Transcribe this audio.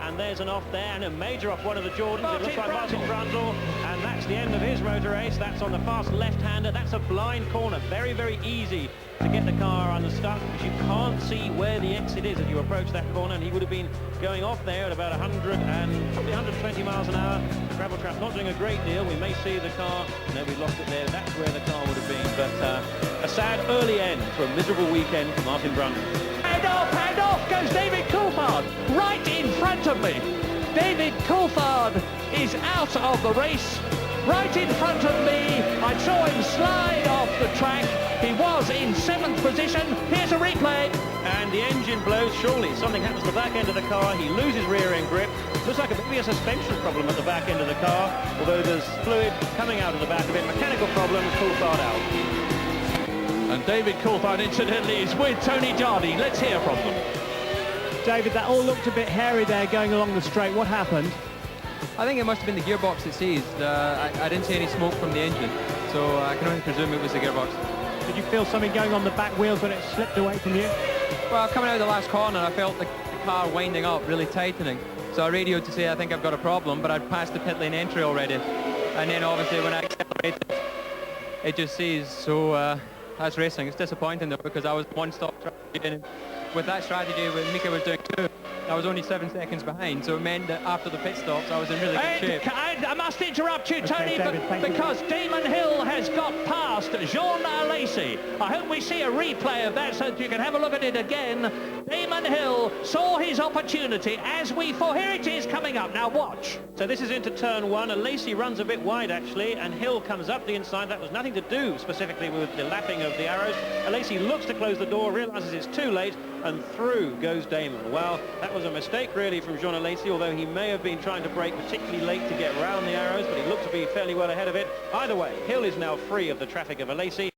And there's an off there, and a major off one of the Jordans. It looks like Martin Brundle, and that's the end of his motor race. That's on the fast left-hander. That's a blind corner. Very, very easy to get the car unstuck, because you can't see where the exit is as you approach that corner, and he would have been going off there at about 100 and probably 120 miles an hour. Gravel trap not doing a great deal. We may see the car. No, we lost it there. That's where the car would have been. But a sad early end for a miserable weekend for Martin Brundle. And off goes David Coulthard, right in front of me. David Coulthard is out of the race, right in front of me. I saw him slide off the track. He was in 7th position. Here's a replay. And the engine blows. Surely something happens to the back end of the car. He loses rear end grip. Looks like maybe a suspension problem at the back end of the car, although there's fluid coming out of the back of it. Mechanical problem, Coulthard out. And David Coulthard, incidentally, is with Tony Dardy. Let's hear from them. David, that all looked a bit hairy there going along the straight. What happened? I think it must have been the gearbox that seized. I didn't see any smoke from the engine, so I can only presume it was the gearbox. Did you feel something going on the back wheels when it slipped away from you? Well, coming out of the last corner, I felt the car winding up, really tightening. So I radioed to say I think I've got a problem, but I'd passed the pit lane entry already. And then obviously when I accelerated, it just seized. So that's racing. It's disappointing though, because I was one-stop strategy, and with that strategy, when Mika was doing 2, I was only 7 seconds behind, so it meant that after the pit stops, I was in really good shape. I must interrupt you, Tony, because Damon Hill has got past Jean Lacey. I hope we see a replay of that so that you can have a look at it again. Damon Hill saw his opportunity as we thought. Here it is coming up. Now watch. So this is into turn 1, and Lacey runs a bit wide actually, and Hill comes up the inside. That was nothing to do specifically with the lapping of the arrows. Lacey looks to close the door, realizes it's too late, and through goes Damon. Well, that was a mistake really from Jean Lacey, although he may have been trying to brake particularly late to get around the arrows, but he looked to be fairly well ahead of it. Either way, Hill is now free of the traffic of Lacey.